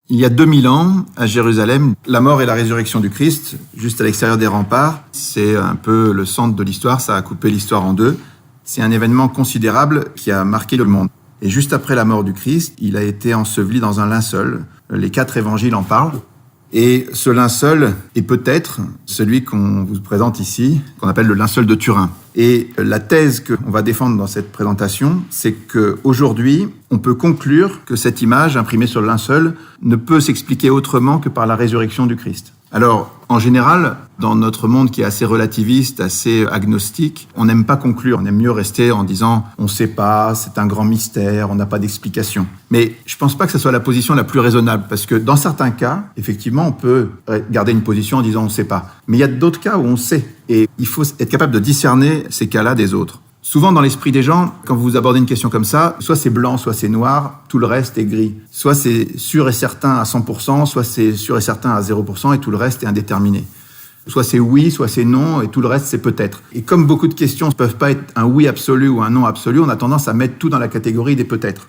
Il y a 2000 ans, à Jérusalem, la mort et la résurrection du Christ, juste à l'extérieur des remparts, c'est un peu le centre de l'histoire, ça a coupé l'histoire en deux. C'est un événement considérable qui a marqué le monde. Et juste après la mort du Christ, il a été enseveli dans un linceul. Les 4 évangiles en parlent. Et ce linceul est peut-être celui qu'on vous présente ici, qu'on appelle le linceul de Turin. Et la thèse qu'on va défendre dans cette présentation, c'est qu'aujourd'hui, on peut conclure que cette image imprimée sur le linceul ne peut s'expliquer autrement que par la résurrection du Christ. Alors, en général, dans notre monde qui est assez relativiste, assez agnostique, on n'aime pas conclure. On aime mieux rester en disant « on ne sait pas, c'est un grand mystère, on n'a pas d'explication ». Mais je ne pense pas que ce soit la position la plus raisonnable, parce que dans certains cas, effectivement, on peut garder une position en disant « on ne sait pas ». Mais il y a d'autres cas où on sait, et il faut être capable de discerner ces cas-là des autres. Souvent, dans l'esprit des gens, quand vous abordez une question comme ça, soit c'est blanc, soit c'est noir, tout le reste est gris. Soit c'est sûr et certain à 100%, soit c'est sûr et certain à 0%, et tout le reste est indéterminé. Soit c'est oui, soit c'est non, et tout le reste c'est peut-être. Et comme beaucoup de questions ne peuvent pas être un oui absolu ou un non absolu, on a tendance à mettre tout dans la catégorie des peut-être.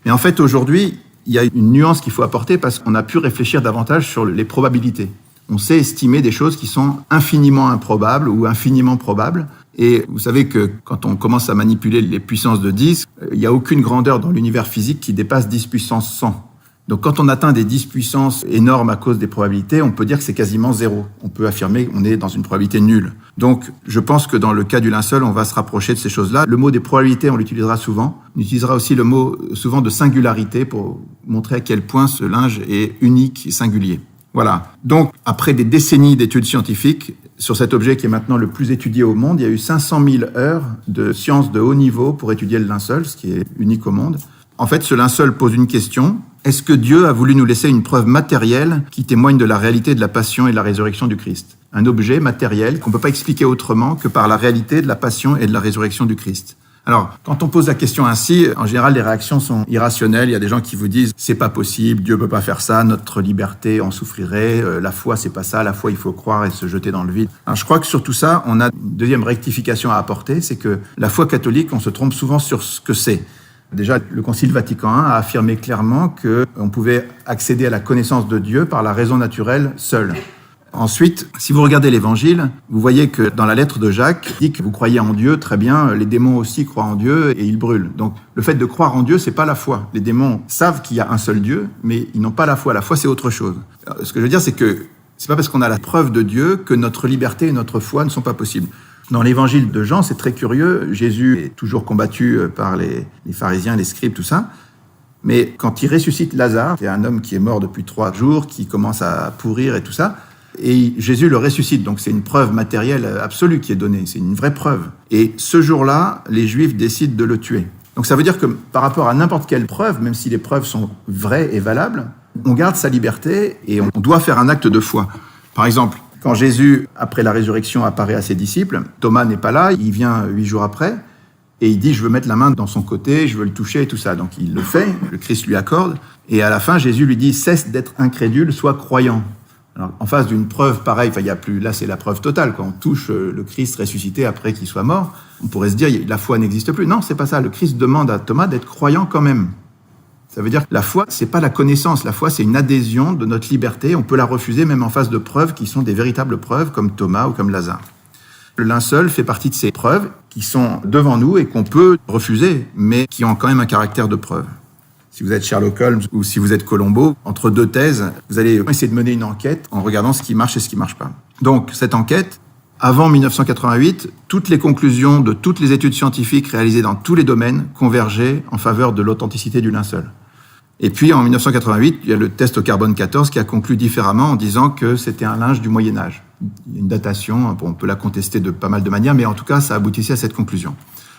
Mais en fait, aujourd'hui, il y a une nuance qu'il faut apporter parce qu'on a pu réfléchir davantage sur les probabilités. On sait estimer des choses qui sont infiniment improbables ou infiniment probables. Et vous savez que quand on commence à manipuler les puissances de 10, il n'y a aucune grandeur dans l'univers physique qui dépasse 10 puissance 100. Donc quand on atteint des 10 puissances énormes à cause des probabilités, on peut dire que c'est quasiment zéro. On peut affirmer qu'on est dans une probabilité nulle. Donc je pense que dans le cas du linceul, on va se rapprocher de ces choses-là. Le mot des probabilités, on l'utilisera souvent. On utilisera aussi le mot souvent de singularité pour montrer à quel point ce linge est unique et singulier. Voilà. Donc, après des décennies d'études scientifiques, sur cet objet qui est maintenant le plus étudié au monde, il y a eu 500 000 heures de sciences de haut niveau pour étudier le linceul, ce qui est unique au monde. En fait, ce linceul pose une question. Est-ce que Dieu a voulu nous laisser une preuve matérielle qui témoigne de la réalité de la passion et de la résurrection du Christ? Un objet matériel qu'on ne peut pas expliquer autrement que par la réalité de la passion et de la résurrection du Christ. Alors, quand on pose la question ainsi, en général, les réactions sont irrationnelles. Il y a des gens qui vous disent « c'est pas possible, Dieu peut pas faire ça, notre liberté en souffrirait, la foi c'est pas ça, la foi il faut croire et se jeter dans le vide ». Alors, je crois que sur tout ça, on a une deuxième rectification à apporter, c'est que la foi catholique, on se trompe souvent sur ce que c'est. Déjà, le Concile Vatican I a affirmé clairement qu'on pouvait accéder à la connaissance de Dieu par la raison naturelle seule. Ensuite, si vous regardez l'Évangile, vous voyez que dans la lettre de Jacques, il dit que vous croyez en Dieu, très bien, les démons aussi croient en Dieu et ils brûlent. Donc, le fait de croire en Dieu, c'est pas la foi. Les démons savent qu'il y a un seul Dieu, mais ils n'ont pas la foi. La foi, c'est autre chose. Ce que je veux dire, c'est que c'est pas parce qu'on a la preuve de Dieu que notre liberté et notre foi ne sont pas possibles. Dans l'Évangile de Jean, c'est très curieux. Jésus est toujours combattu par les pharisiens, les scribes, tout ça. Mais quand il ressuscite Lazare, c'est un homme qui est mort depuis 3 jours, qui commence à pourrir et tout ça, et Jésus le ressuscite, donc c'est une preuve matérielle absolue qui est donnée, c'est une vraie preuve. Et ce jour-là, les Juifs décident de le tuer. Donc ça veut dire que par rapport à n'importe quelle preuve, même si les preuves sont vraies et valables, on garde sa liberté et on doit faire un acte de foi. Par exemple, quand Jésus, après la résurrection, apparaît à ses disciples, Thomas n'est pas là, il vient 8 jours après, et il dit « je veux mettre la main dans son côté, je veux le toucher » et tout ça. Donc il le fait, le Christ lui accorde, et à la fin, Jésus lui dit « cesse d'être incrédule, sois croyant ». Alors, en face d'une preuve pareille, il y a plus, là c'est la preuve totale, quand on touche le Christ ressuscité après qu'il soit mort, on pourrait se dire la foi n'existe plus. Non, c'est pas ça. Le Christ demande à Thomas d'être croyant quand même. Ça veut dire que la foi, c'est pas la connaissance. La foi, c'est une adhésion de notre liberté. On peut la refuser même en face de preuves qui sont des véritables preuves, comme Thomas ou comme Lazare. Le linceul fait partie de ces preuves qui sont devant nous et qu'on peut refuser, mais qui ont quand même un caractère de preuve. Si vous êtes Sherlock Holmes ou si vous êtes Colombo, entre 2 thèses, vous allez essayer de mener une enquête en regardant ce qui marche et ce qui marche pas. Donc, cette enquête, avant 1988, toutes les conclusions de toutes les études scientifiques réalisées dans tous les domaines convergeaient en faveur de l'authenticité du linceul. Et puis, en 1988, il y a le test au carbone 14 qui a conclu différemment en disant que c'était un linge du Moyen-Âge. Il y a une datation, on peut la contester de pas mal de manières, mais en tout cas, ça aboutissait à cette conclusion.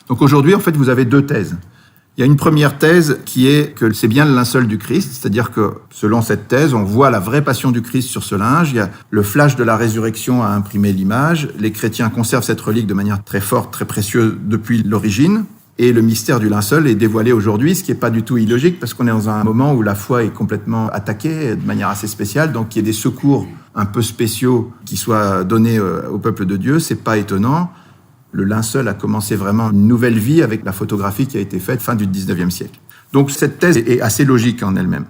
Donc aujourd'hui, en fait, vous avez 2 thèses. Il y a une première thèse qui est que c'est bien le linceul du Christ, c'est-à-dire que selon cette thèse, on voit la vraie passion du Christ sur ce linge, il y a le flash de la résurrection à imprimer l'image, les chrétiens conservent cette relique de manière très forte, très précieuse depuis l'origine, et le mystère du linceul est dévoilé aujourd'hui, ce qui n'est pas du tout illogique, parce qu'on est dans un moment où la foi est complètement attaquée de manière assez spéciale, donc qu'il y ait des secours un peu spéciaux qui soient donnés au peuple de Dieu, c'est pas étonnant. Le linceul a commencé vraiment une nouvelle vie avec la photographie qui a été faite fin du 19e siècle. Donc cette thèse est assez logique en elle-même.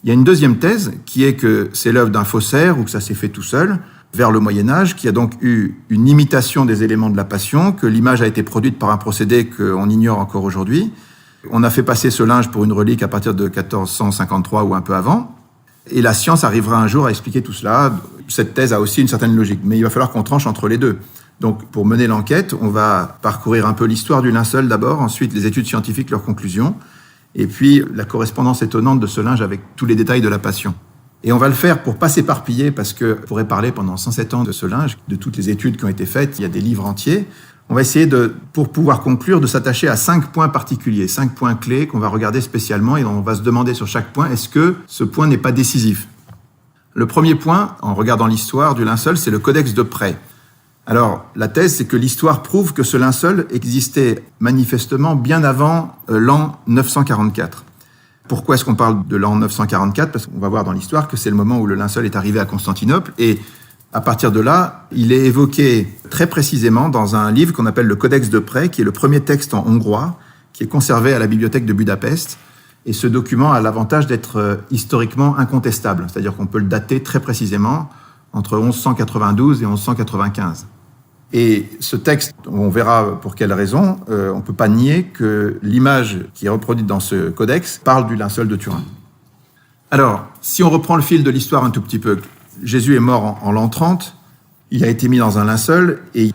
Il y a une deuxième thèse qui est que c'est l'œuvre d'un faussaire ou que ça s'est fait tout seul vers le Moyen-Âge, qui a donc eu une imitation des éléments de la Passion, que l'image a été produite par un procédé qu'on ignore encore aujourd'hui. On a fait passer ce linge pour une relique à partir de 1453 ou un peu avant. Et la science arrivera un jour à expliquer tout cela. Cette thèse a aussi une certaine logique, mais il va falloir qu'on tranche entre les deux. Donc, pour mener l'enquête, on va parcourir un peu l'histoire du linceul d'abord, ensuite les études scientifiques, leurs conclusions, et puis la correspondance étonnante de ce linge avec tous les détails de la Passion. Et on va le faire pour pas s'éparpiller, parce qu'on pourrait parler pendant 107 ans de ce linge, de toutes les études qui ont été faites, il y a des livres entiers. On va essayer, pour pouvoir conclure, de s'attacher à 5 points particuliers, 5 points clés qu'on va regarder spécialement, et on va se demander sur chaque point, est-ce que ce point n'est pas décisif ? Le premier point, en regardant l'histoire du linceul, c'est le codex de prêt. Alors, la thèse, c'est que l'histoire prouve que ce linceul existait manifestement bien avant l'an 944. Pourquoi est-ce qu'on parle de l'an 944 ? Parce qu'on va voir dans l'histoire que c'est le moment où le linceul est arrivé à Constantinople, et à partir de là, il est évoqué très précisément dans un livre qu'on appelle le Codex de prêt, qui est le premier texte en hongrois, qui est conservé à la bibliothèque de Budapest. Et ce document a l'avantage d'être historiquement incontestable, c'est-à-dire qu'on peut le dater très précisément entre 1192 et 1195. Et ce texte, on verra pour quelle raison, on ne peut pas nier que l'image qui est reproduite dans ce codex parle du linceul de Turin. Alors, si on reprend le fil de l'histoire un tout petit peu, Jésus est mort en l'an 30, il a été mis dans un linceul, et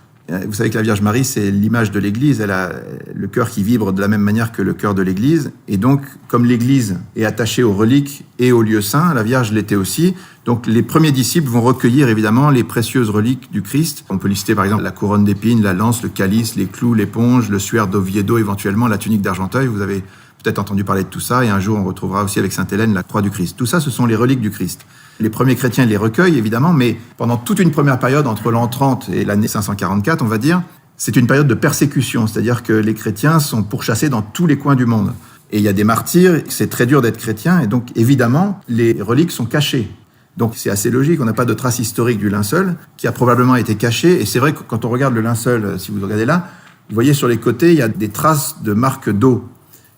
vous savez que la Vierge Marie, c'est l'image de l'Église, elle a le cœur qui vibre de la même manière que le cœur de l'Église, et donc, comme l'Église est attachée aux reliques et aux lieux saints, la Vierge l'était aussi, donc les premiers disciples vont recueillir évidemment les précieuses reliques du Christ. On peut lister par exemple la couronne d'épines, la lance, le calice, les clous, l'éponge, le suaire d'Oviedo, éventuellement la tunique d'Argenteuil, vous avez peut-être entendu parler de tout ça, et un jour on retrouvera aussi avec Sainte Hélène la croix du Christ. Tout ça, ce sont les reliques du Christ. Les premiers chrétiens les recueillent, évidemment, mais pendant toute une première période, entre l'an 30 et l'année 544, on va dire, c'est une période de persécution, c'est-à-dire que les chrétiens sont pourchassés dans tous les coins du monde. Et il y a des martyrs, c'est très dur d'être chrétien, et donc, évidemment, les reliques sont cachées. Donc, c'est assez logique, on n'a pas de trace historique du linceul, qui a probablement été caché, et c'est vrai que quand on regarde le linceul, si vous regardez là, vous voyez sur les côtés, il y a des traces de marques d'eau.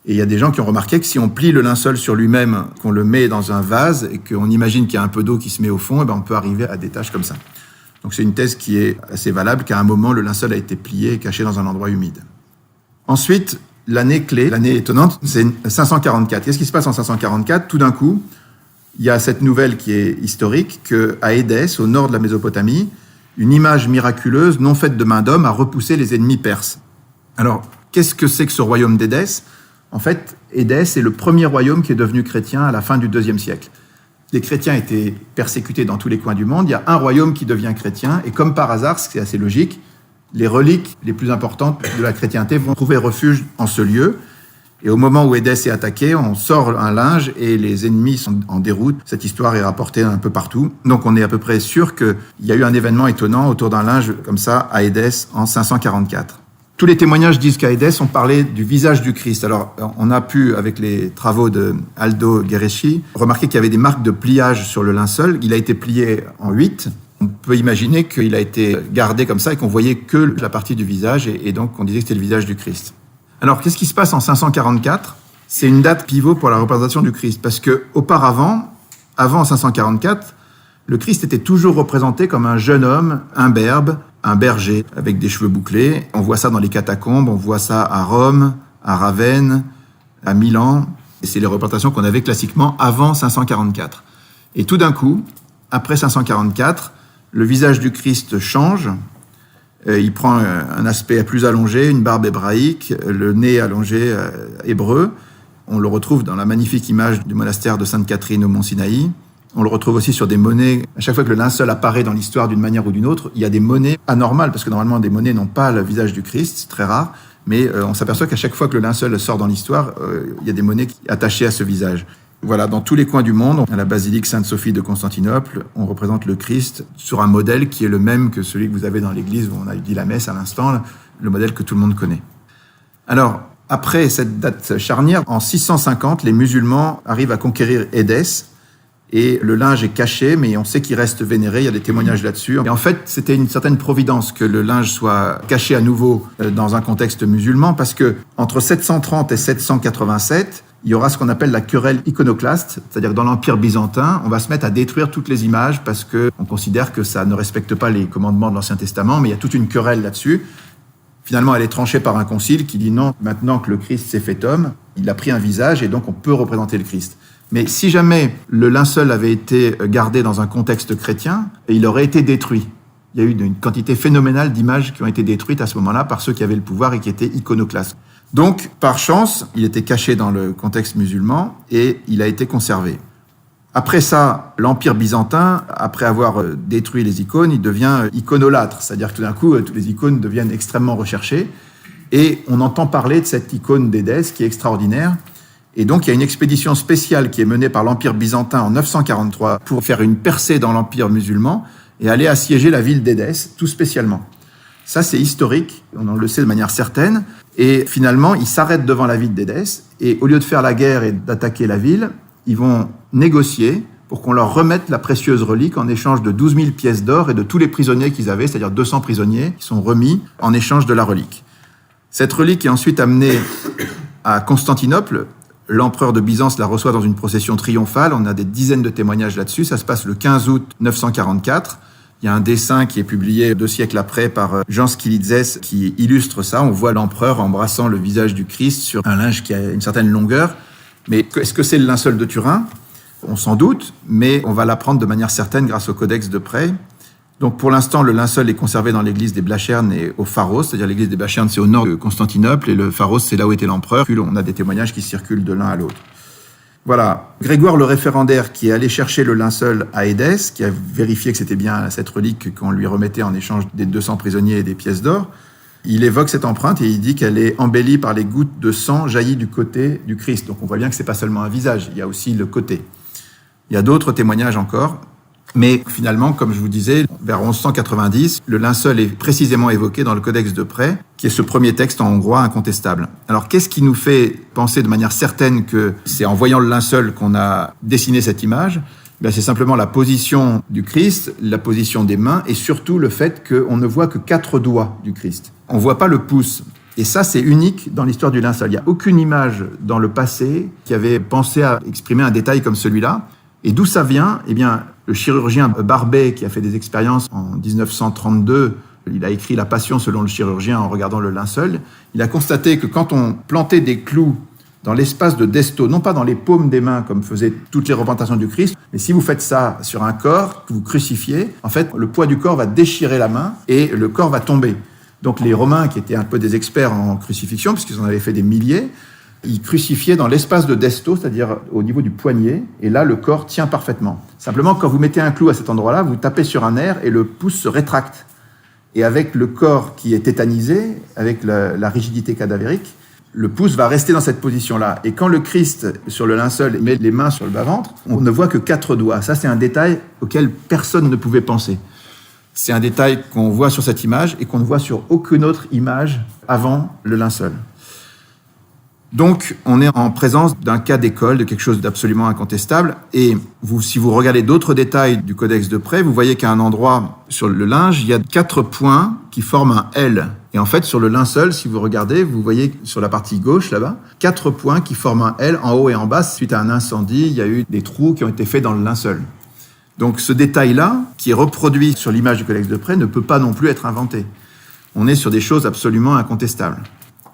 Et il y a des gens qui ont remarqué que si on plie le linceul sur lui-même, qu'on le met dans un vase et qu'on imagine qu'il y a un peu d'eau qui se met au fond, et ben on peut arriver à des taches comme ça. Donc c'est une thèse qui est assez valable, qu'à un moment, le linceul a été plié et caché dans un endroit humide. Ensuite, l'année clé, l'année étonnante, c'est 544. Qu'est-ce qui se passe en 544 ? Tout d'un coup, il y a cette nouvelle qui est historique, qu'à Édesse, au nord de la Mésopotamie, une image miraculeuse, non faite de main d'homme, a repoussé les ennemis perses. Alors, qu'est-ce que c'est que ce royaume d'Édesse ? En fait, Édesse est le premier royaume qui est devenu chrétien à la fin du IIe siècle. Les chrétiens étaient persécutés dans tous les coins du monde. Il y a un royaume qui devient chrétien. Et comme par hasard, c'est assez logique, les reliques les plus importantes de la chrétienté vont trouver refuge en ce lieu. Et au moment où Édesse est attaquée, on sort un linge et les ennemis sont en déroute. Cette histoire est rapportée un peu partout. Donc on est à peu près sûr qu'il y a eu un événement étonnant autour d'un linge comme ça à Édesse en 544. Tous les témoignages disent qu'à Édesse, on parlait du visage du Christ. Alors, on a pu, avec les travaux de Aldo Guerreschi, remarquer qu'il y avait des marques de pliage sur le linceul. Il a été plié en 8. On peut imaginer qu'il a été gardé comme ça et qu'on voyait que la partie du visage, et donc on disait que c'était le visage du Christ. Alors, qu'est-ce qui se passe en 544 ? C'est une date pivot pour la représentation du Christ, parce que auparavant, avant 544, le Christ était toujours représenté comme un jeune homme imberbe, un berger avec des cheveux bouclés. On voit ça dans les catacombes, on voit ça à Rome, à Ravenne, à Milan. Et c'est les représentations qu'on avait classiquement avant 544. Et tout d'un coup, après 544, le visage du Christ change. Il prend un aspect plus allongé, une barbe hébraïque, le nez allongé hébreu. On le retrouve dans la magnifique image du monastère de Sainte-Catherine au Mont Sinaï. On le retrouve aussi sur des monnaies. À chaque fois que le linceul apparaît dans l'histoire d'une manière ou d'une autre, il y a des monnaies anormales, parce que normalement, des monnaies n'ont pas le visage du Christ, c'est très rare, mais on s'aperçoit qu'à chaque fois que le linceul sort dans l'histoire, il y a des monnaies attachées à ce visage. Voilà, dans tous les coins du monde, à la basilique Sainte-Sophie de Constantinople, on représente le Christ sur un modèle qui est le même que celui que vous avez dans l'église où on a dit la messe à l'instant, le modèle que tout le monde connaît. Alors, après cette date charnière, en 650, les musulmans arrivent à conquérir Édesse, et le linge est caché, mais on sait qu'il reste vénéré, il y a des témoignages là-dessus. Et en fait, c'était une certaine providence que le linge soit caché à nouveau dans un contexte musulman, parce que entre 730 et 787, il y aura ce qu'on appelle la querelle iconoclaste, c'est-à-dire que dans l'Empire byzantin, on va se mettre à détruire toutes les images parce qu'on considère que ça ne respecte pas les commandements de l'Ancien Testament, mais il y a toute une querelle là-dessus. Finalement, elle est tranchée par un concile qui dit non, maintenant que le Christ s'est fait homme, il a pris un visage et donc on peut représenter le Christ. Mais si jamais le linceul avait été gardé dans un contexte chrétien, il aurait été détruit. Il y a eu une quantité phénoménale d'images qui ont été détruites à ce moment-là par ceux qui avaient le pouvoir et qui étaient iconoclastes. Donc, par chance, il était caché dans le contexte musulman et il a été conservé. Après ça, l'Empire byzantin, après avoir détruit les icônes, il devient iconolâtre, c'est-à-dire que tout d'un coup, toutes les icônes deviennent extrêmement recherchées et on entend parler de cette icône d'Édesse qui est extraordinaire. Et donc, il y a une expédition spéciale qui est menée par l'Empire byzantin en 943 pour faire une percée dans l'Empire musulman et aller assiéger la ville d'Édesse, tout spécialement. Ça, c'est historique, on le sait de manière certaine. Et finalement, ils s'arrêtent devant la ville d'Édesse et au lieu de faire la guerre et d'attaquer la ville, ils vont négocier pour qu'on leur remette la précieuse relique en échange de 12 000 pièces d'or et de tous les prisonniers qu'ils avaient, c'est-à-dire 200 prisonniers qui sont remis en échange de la relique. Cette relique est ensuite amenée à Constantinople. L'empereur de Byzance la reçoit dans une procession triomphale. On a des dizaines de témoignages là-dessus. Ça se passe le 15 août 944. Il y a un dessin qui est publié 2 siècles après par Jean Skilitzès qui illustre ça. On voit l'empereur embrassant le visage du Christ sur un linge qui a une certaine longueur. Mais est-ce que c'est le linceul de Turin ? On s'en doute, mais on va l'apprendre de manière certaine grâce au Codex de Près. Donc pour l'instant, le linceul est conservé dans l'église des Blachernes et au Pharos, c'est-à-dire l'église des Blachernes, c'est au nord de Constantinople, et le Pharos, c'est là où était l'empereur. On a des témoignages qui circulent de l'un à l'autre. Voilà, Grégoire le référendaire qui est allé chercher le linceul à Édesse, qui a vérifié que c'était bien cette relique qu'on lui remettait en échange des 200 prisonniers et des pièces d'or, il évoque cette empreinte et il dit qu'elle est embellie par les gouttes de sang jaillies du côté du Christ. Donc on voit bien que c'est pas seulement un visage, il y a aussi le côté. Il y a d'autres témoignages encore, mais finalement, comme je vous disais, vers 1190, le linceul est précisément évoqué dans le Codex de Près, qui est ce premier texte en hongrois incontestable. Alors, qu'est-ce qui nous fait penser de manière certaine que c'est en voyant le linceul qu'on a dessiné cette image ? C'est simplement la position du Christ, la position des mains, et surtout le fait qu'on ne voit que 4 doigts du Christ. On ne voit pas le pouce. Et ça, c'est unique dans l'histoire du linceul. Il n'y a aucune image dans le passé qui avait pensé à exprimer un détail comme celui-là. Et d'où ça vient ? Eh bien, le chirurgien Barbet, qui a fait des expériences en 1932, il a écrit La Passion selon le chirurgien en regardant le linceul. Il a constaté que quand on plantait des clous dans l'espace de Desto, non pas dans les paumes des mains comme faisaient toutes les représentations du Christ, mais si vous faites ça sur un corps que vous crucifiez, en fait, le poids du corps va déchirer la main et le corps va tomber. Donc les Romains, qui étaient un peu des experts en crucifixion, puisqu'ils en avaient fait des milliers, ils crucifiaient dans l'espace de Desto, c'est-à-dire au niveau du poignet, et là, le corps tient parfaitement. Simplement, quand vous mettez un clou à cet endroit-là, vous tapez sur un nerf et le pouce se rétracte. Et avec le corps qui est tétanisé, avec la rigidité cadavérique, le pouce va rester dans cette position-là. Et quand le Christ, sur le linceul, met les mains sur le bas-ventre, on ne voit que 4 doigts. Ça, c'est un détail auquel personne ne pouvait penser. C'est un détail qu'on voit sur cette image et qu'on ne voit sur aucune autre image avant le linceul. Donc, on est en présence d'un cas d'école, de quelque chose d'absolument incontestable. Et si vous regardez d'autres détails du Codex de Près, vous voyez qu'à un endroit sur le linge, il y a 4 points qui forment un L. Et en fait, sur le linceul, si vous regardez, vous voyez sur la partie gauche, là-bas, 4 points qui forment un L en haut et en bas. Suite à un incendie, il y a eu des trous qui ont été faits dans le linceul. Donc, ce détail-là, qui est reproduit sur l'image du Codex de Près, ne peut pas non plus être inventé. On est sur des choses absolument incontestables.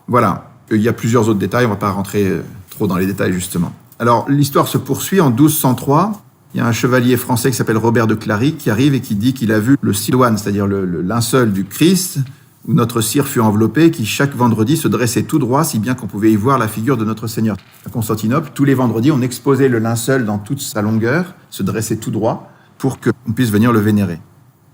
Voilà. Il y a plusieurs autres détails, on ne va pas rentrer trop dans les détails justement. Alors l'histoire se poursuit en 1203. Il y a un chevalier français qui s'appelle Robert de Clary qui arrive et qui dit qu'il a vu le siloane, c'est-à-dire le linceul du Christ, où notre cire fut enveloppée, qui chaque vendredi se dressait tout droit, si bien qu'on pouvait y voir la figure de notre Seigneur. À Constantinople, tous les vendredis, on exposait le linceul dans toute sa longueur, se dressait tout droit, pour qu'on puisse venir le vénérer.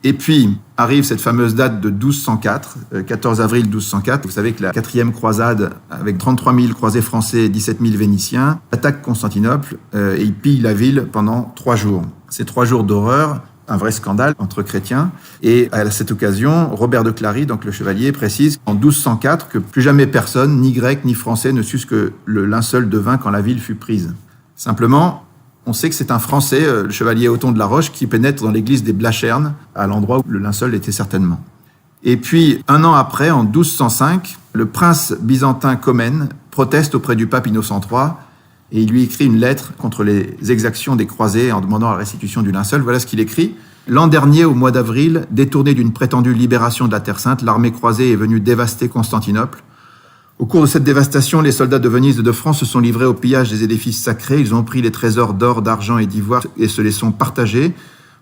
Et puis, arrive cette fameuse date de 1204, 14 avril 1204. Vous savez que la 4e croisade, avec 33 000 croisés français et 17 000 Vénitiens, attaque Constantinople et il pille la ville pendant 3 jours. Ces 3 jours d'horreur, un vrai scandale entre chrétiens. Et à cette occasion, Robert de Clary, donc le chevalier, précise en 1204 que plus jamais personne, ni grec ni français, ne sut ce que le linceul devint quand la ville fut prise. Simplement, on sait que c'est un Français, le chevalier Othon de la Roche, qui pénètre dans l'église des Blachernes, à l'endroit où le linceul était certainement. Et puis, 1 an après, en 1205, le prince byzantin Comène proteste auprès du pape Innocent III et il lui écrit une lettre contre les exactions des croisés en demandant la restitution du linceul. Voilà ce qu'il écrit. « L'an dernier, au mois d'avril, détourné d'une prétendue libération de la Terre Sainte, l'armée croisée est venue dévaster Constantinople. Au cours de cette dévastation, les soldats de Venise et de France se sont livrés au pillage des édifices sacrés. Ils ont pris les trésors d'or, d'argent et d'ivoire et se les sont partagés.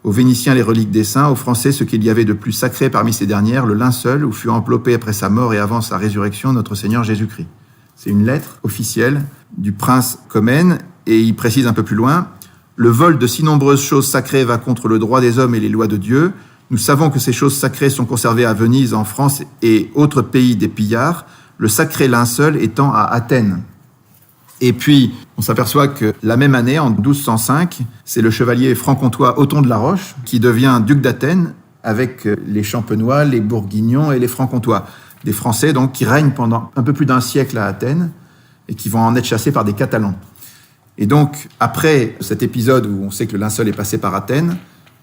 Aux Vénitiens, les reliques des saints, aux Français, ce qu'il y avait de plus sacré parmi ces dernières, le linceul où fut enveloppé après sa mort et avant sa résurrection notre Seigneur Jésus-Christ. » C'est une lettre officielle du prince Comnène, et il précise un peu plus loin « Le vol de si nombreuses choses sacrées va contre le droit des hommes et les lois de Dieu. Nous savons que ces choses sacrées sont conservées à Venise, en France et autres pays des pillards, le sacré linceul étant à Athènes. » Et puis, on s'aperçoit que la même année, en 1205, c'est le chevalier franc-comtois Othon de la Roche qui devient duc d'Athènes avec les Champenois, les Bourguignons et les Francs-Comtois. Des Français donc qui règnent pendant un peu plus d'un siècle à Athènes et qui vont en être chassés par des Catalans. Et donc, après cet épisode où on sait que le linceul est passé par Athènes,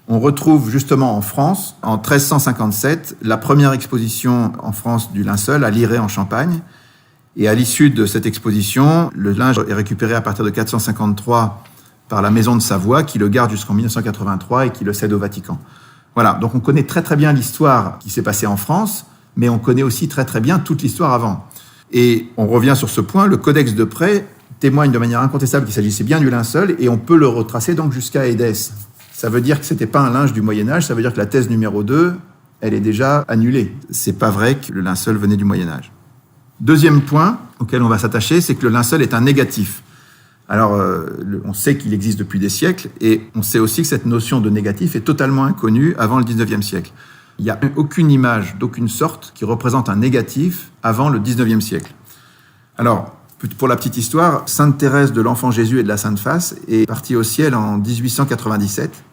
on retrouve justement en France, en 1357, la première exposition en France du linceul à Lirey en Champagne. Et à l'issue de cette exposition, le linge est récupéré à partir de 453 par la Maison de Savoie, qui le garde jusqu'en 1983 et qui le cède au Vatican. Voilà, donc on connaît très très bien l'histoire qui s'est passée en France, mais on connaît aussi très très bien toute l'histoire avant. Et on revient sur ce point, le Codex de Près témoigne de manière incontestable qu'il s'agissait bien du linceul, et on peut le retracer donc jusqu'à Édesse. Ça veut dire que ce n'était pas un linge du Moyen-Âge, ça veut dire que la thèse numéro 2, elle est déjà annulée. C'est pas vrai que le linceul venait du Moyen-Âge. Deuxième point auquel on va s'attacher, c'est que le linceul est un négatif. Alors, on sait qu'il existe depuis des siècles, et on sait aussi que cette notion de négatif est totalement inconnue avant le 19e siècle. Il n'y a aucune image d'aucune sorte qui représente un négatif avant le 19e siècle. Alors, pour la petite histoire, Sainte Thérèse de l'Enfant Jésus et de la Sainte Face est partie au ciel en 1897.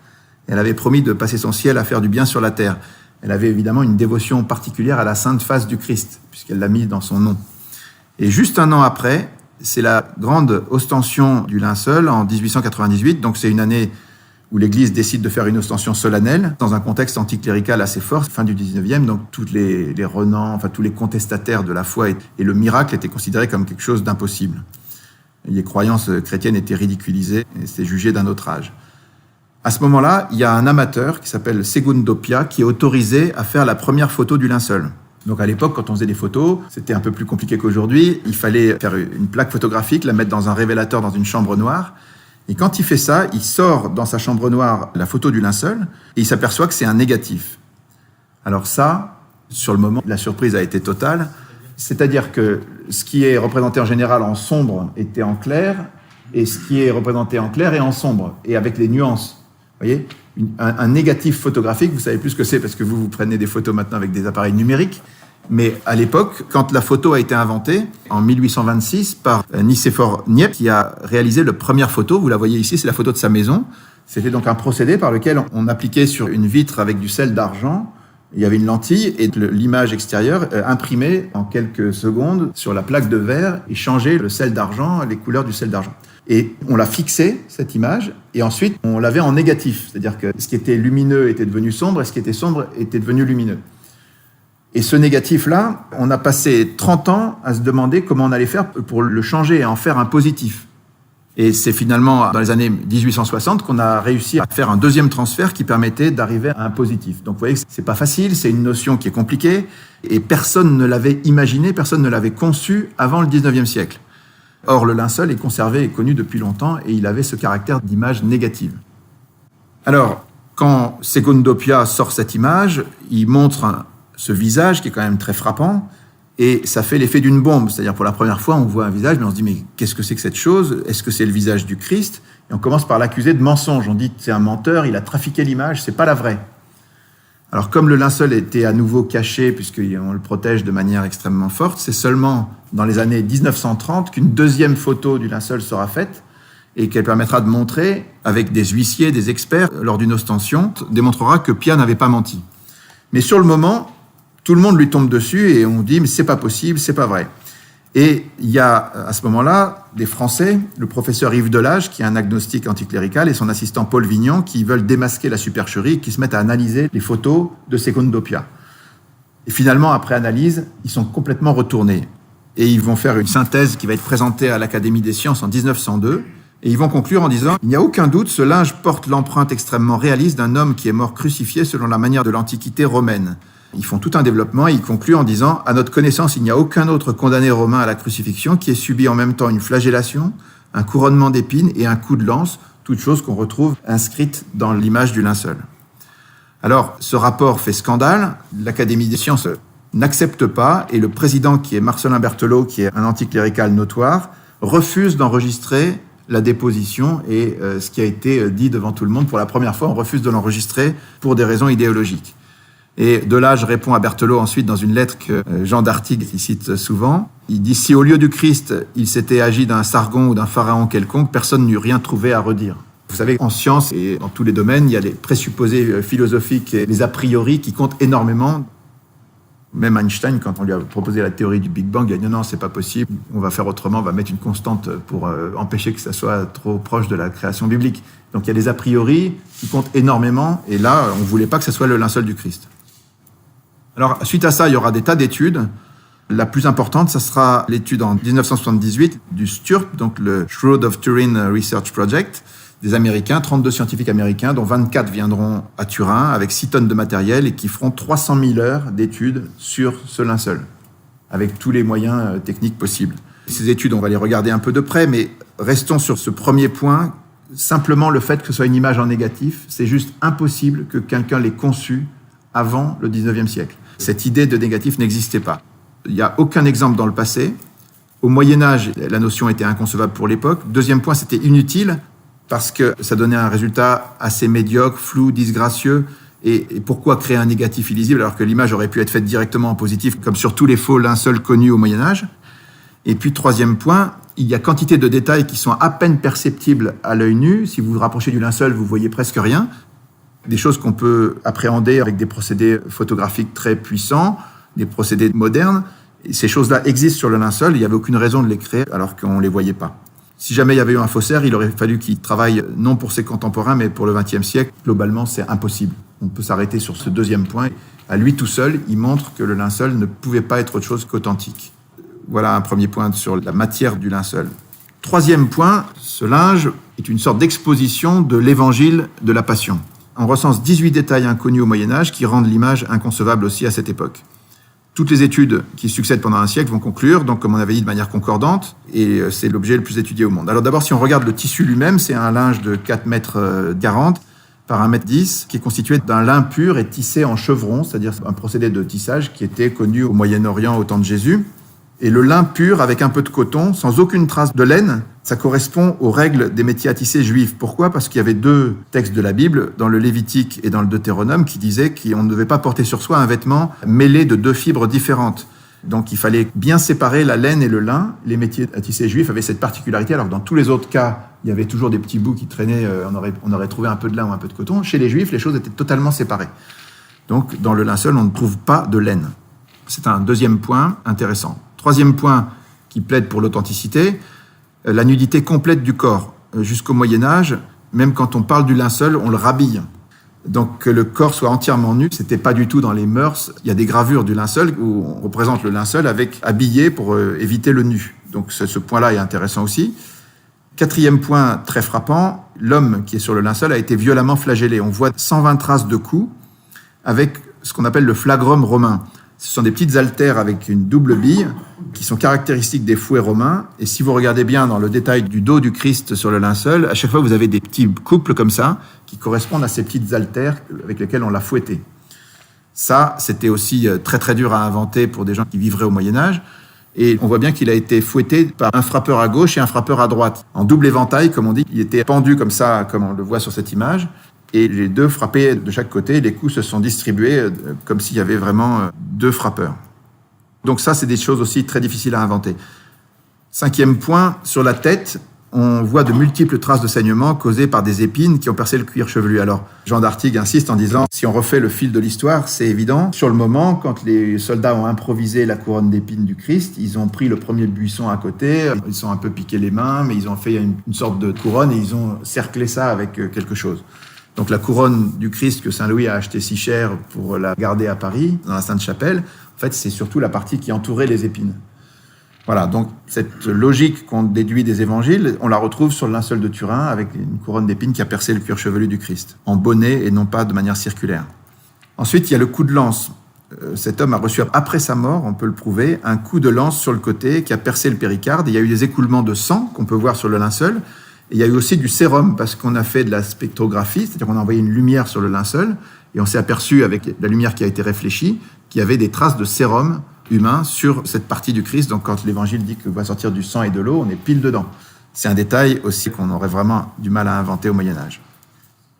Elle avait promis de passer son ciel à faire du bien sur la terre. Elle avait évidemment une dévotion particulière à la Sainte Face du Christ, puisqu'elle l'a mis dans son nom. Et juste un an après, c'est la grande ostension du linceul en 1898, donc c'est une année où l'Église décide de faire une ostension solennelle, dans un contexte anticlérical assez fort, fin du 19e, donc tous les renants, enfin tous les contestataires de la foi et le miracle étaient considérés comme quelque chose d'impossible. Les croyances chrétiennes étaient ridiculisées et c'était jugé d'un autre âge. À ce moment-là, il y a un amateur qui s'appelle Segundo Pia qui est autorisé à faire la première photo du linceul. Donc à l'époque, quand on faisait des photos, c'était un peu plus compliqué qu'aujourd'hui. Il fallait faire une plaque photographique, la mettre dans un révélateur dans une chambre noire. Et quand il fait ça, il sort dans sa chambre noire la photo du linceul et il s'aperçoit que c'est un négatif. Alors ça, sur le moment, la surprise a été totale. C'est-à-dire que ce qui est représenté en général en sombre était en clair et ce qui est représenté en clair est en sombre et avec les nuances. Vous voyez, un négatif photographique, vous savez plus ce que c'est parce que vous prenez des photos maintenant avec des appareils numériques. Mais à l'époque, quand la photo a été inventée, en 1826, par Nicéphore Niepce, qui a réalisé la première photo, vous la voyez ici, c'est la photo de sa maison. C'était donc un procédé par lequel on appliquait sur une vitre avec du sel d'argent, il y avait une lentille et l'image extérieure imprimée en quelques secondes sur la plaque de verre et changeait le sel d'argent, les couleurs du sel d'argent. Et on l'a fixée, cette image, et ensuite on l'avait en négatif, c'est-à-dire que ce qui était lumineux était devenu sombre et ce qui était sombre était devenu lumineux. Et ce négatif-là, on a passé 30 ans à se demander comment on allait faire pour le changer et en faire un positif. Et c'est finalement dans les années 1860 qu'on a réussi à faire un deuxième transfert qui permettait d'arriver à un positif. Donc vous voyez que c'est pas facile, c'est une notion qui est compliquée, et personne ne l'avait imaginé, personne ne l'avait conçu avant le 19e siècle. Or, le linceul est conservé et connu depuis longtemps, et il avait ce caractère d'image négative. Alors, quand Segundo Pia sort cette image, il montre ce visage qui est quand même très frappant, et ça fait l'effet d'une bombe. C'est-à-dire, pour la première fois, on voit un visage, mais on se dit, mais qu'est-ce que c'est que cette chose ? Est-ce que c'est le visage du Christ ? Et on commence par l'accuser de mensonge. On dit, c'est un menteur, il a trafiqué l'image, c'est pas la vraie. Alors, comme le linceul était à nouveau caché, puisqu'on le protège de manière extrêmement forte, c'est seulement dans les années 1930 qu'une deuxième photo du linceul sera faite, et qu'elle permettra de montrer, avec des huissiers, des experts, lors d'une ostension, démontrera que Pia n'avait pas menti. Mais sur le moment, tout le monde lui tombe dessus et on dit « mais c'est pas possible, c'est pas vrai ». Et il y a à ce moment-là des Français, le professeur Yves Delage, qui est un agnostique anticlérical, et son assistant Paul Vignon, qui veulent démasquer la supercherie et qui se mettent à analyser les photos de Segundo Pia. Et finalement, après analyse, ils sont complètement retournés. Et ils vont faire une synthèse qui va être présentée à l'Académie des sciences en 1902. Et ils vont conclure en disant « Il n'y a aucun doute, ce linge porte l'empreinte extrêmement réaliste d'un homme qui est mort crucifié selon la manière de l'Antiquité romaine. » Ils font tout un développement et ils concluent en disant « À notre connaissance, il n'y a aucun autre condamné romain à la crucifixion qui ait subi en même temps une flagellation, un couronnement d'épines et un coup de lance, toutes choses qu'on retrouve inscrites dans l'image du linceul. » Alors, ce rapport fait scandale, l'Académie des sciences n'accepte pas et le président, qui est Marcelin Berthelot, qui est un anticlérical notoire, refuse d'enregistrer la déposition et ce qui a été dit devant tout le monde. Pour la première fois, on refuse de l'enregistrer pour des raisons idéologiques. Et Delage répond à Berthelot ensuite dans une lettre que Jean d'Artigues cite souvent. Il dit « Si au lieu du Christ, il s'était agi d'un Sargon ou d'un pharaon quelconque, personne n'eût rien trouvé à redire. » Vous savez, en science et dans tous les domaines, il y a les présupposés philosophiques et les a priori qui comptent énormément. Même Einstein, quand on lui a proposé la théorie du Big Bang, il a dit non, c'est pas possible, on va faire autrement, on va mettre une constante pour empêcher que ça soit trop proche de la création biblique. Donc il y a des a priori qui comptent énormément, et là, on ne voulait pas que ce soit le linceul du Christ. Alors, suite à ça, il y aura des tas d'études. La plus importante, ça sera l'étude en 1978 du STURP, donc le Shroud of Turin Research Project, des Américains, 32 scientifiques américains, dont 24 viendront à Turin avec 6 tonnes de matériel et qui feront 300 000 heures d'études sur ce linceul, avec tous les moyens techniques possibles. Ces études, on va les regarder un peu de près, mais restons sur ce premier point. Simplement, le fait que ce soit une image en négatif, c'est juste impossible que quelqu'un l'ait conçu avant le 19e siècle. Cette idée de négatif n'existait pas. Il n'y a aucun exemple dans le passé. Au Moyen-Âge, la notion était inconcevable pour l'époque. Deuxième point, c'était inutile, parce que ça donnait un résultat assez médiocre, flou, disgracieux. Et pourquoi créer un négatif illisible alors que l'image aurait pu être faite directement en positif, comme sur tous les faux linceuls connus au Moyen-Âge. Et puis, troisième point, il y a quantité de détails qui sont à peine perceptibles à l'œil nu. Si vous vous rapprochez du linceul, vous voyez presque rien. Des choses qu'on peut appréhender avec des procédés photographiques très puissants, des procédés modernes. Et ces choses-là existent sur le linceul, il n'y avait aucune raison de les créer alors qu'on ne les voyait pas. Si jamais il y avait eu un faussaire, il aurait fallu qu'il travaille non pour ses contemporains, mais pour le XXe siècle. Globalement, c'est impossible. On peut s'arrêter sur ce deuxième point. À lui tout seul, il montre que le linceul ne pouvait pas être autre chose qu'authentique. Voilà un premier point sur la matière du linceul. Troisième point, ce linge est une sorte d'exposition de l'évangile de la Passion. On recense 18 détails inconnus au Moyen-Âge qui rendent l'image inconcevable aussi à cette époque. Toutes les études qui succèdent pendant un siècle vont conclure, donc comme on avait dit, de manière concordante, et c'est l'objet le plus étudié au monde. Alors d'abord, si on regarde le tissu lui-même, c'est un linge de 4,40 mètres par 1,10 mètre, qui est constitué d'un lin pur et tissé en chevron, c'est-à-dire un procédé de tissage qui était connu au Moyen-Orient au temps de Jésus. Et le lin pur avec un peu de coton, sans aucune trace de laine, ça correspond aux règles des métiers à tisser juifs. Pourquoi ? Parce qu'il y avait 2 textes de la Bible, dans le Lévitique et dans le Deutéronome, qui disaient qu'on ne devait pas porter sur soi un vêtement mêlé de 2 fibres différentes. Donc il fallait bien séparer la laine et le lin. Les métiers à tisser juifs avaient cette particularité, alors que dans tous les autres cas, il y avait toujours des petits bouts qui traînaient, on aurait trouvé un peu de lin ou un peu de coton. Chez les juifs, les choses étaient totalement séparées. Donc dans le linceul, on ne trouve pas de laine. C'est un deuxième point intéressant. Troisième point qui plaide pour l'authenticité, la nudité complète du corps. Jusqu'au Moyen-Âge, même quand on parle du linceul, on le rhabille. Donc que le corps soit entièrement nu, c'était pas du tout dans les mœurs. Il y a des gravures du linceul où on représente le linceul avec habillé pour éviter le nu. Donc ce point-là est intéressant aussi. Quatrième point très frappant, l'homme qui est sur le linceul a été violemment flagellé. On voit 120 traces de coups avec ce qu'on appelle le flagrum romain. Ce sont des petites haltères avec une double bille qui sont caractéristiques des fouets romains. Et si vous regardez bien dans le détail du dos du Christ sur le linceul, à chaque fois vous avez des petits couples comme ça qui correspondent à ces petites haltères avec lesquelles on l'a fouetté. Ça, c'était aussi très très dur à inventer pour des gens qui vivraient au Moyen-Âge. Et on voit bien qu'il a été fouetté par un frappeur à gauche et un frappeur à droite. En double éventail, comme on dit, il était pendu comme ça, comme on le voit sur cette image. Et les 2 frappaient de chaque côté, les coups se sont distribués comme s'il y avait vraiment 2 frappeurs. Donc ça, c'est des choses aussi très difficiles à inventer. 5e point, sur la tête, on voit de multiples traces de saignement causées par des épines qui ont percé le cuir chevelu. Alors, Jean d'Artigues insiste en disant, si on refait le fil de l'histoire, c'est évident. Sur le moment, quand les soldats ont improvisé la couronne d'épines du Christ, ils ont pris le premier buisson à côté, ils sont un peu piqué les mains, mais ils ont fait une sorte de couronne et ils ont cerclé ça avec quelque chose. Donc la couronne du Christ que Saint Louis a acheté si cher pour la garder à Paris, dans la Sainte-Chapelle, en fait, c'est surtout la partie qui entourait les épines. Voilà, donc cette logique qu'on déduit des évangiles, on la retrouve sur le linceul de Turin avec une couronne d'épines qui a percé le cuir chevelu du Christ, en bonnet et non pas de manière circulaire. Ensuite, il y a le coup de lance. Cet homme a reçu, après sa mort, on peut le prouver, un coup de lance sur le côté qui a percé le péricarde. Il y a eu des écoulements de sang qu'on peut voir sur le linceul. Et il y a eu aussi du sérum parce qu'on a fait de la spectrographie, c'est-à-dire qu'on a envoyé une lumière sur le linceul et on s'est aperçu avec la lumière qui a été réfléchie qu'il y avait des traces de sérum humain sur cette partie du Christ. Donc quand l'évangile dit qu'il va sortir du sang et de l'eau, on est pile dedans. C'est un détail aussi qu'on aurait vraiment du mal à inventer au Moyen-Âge.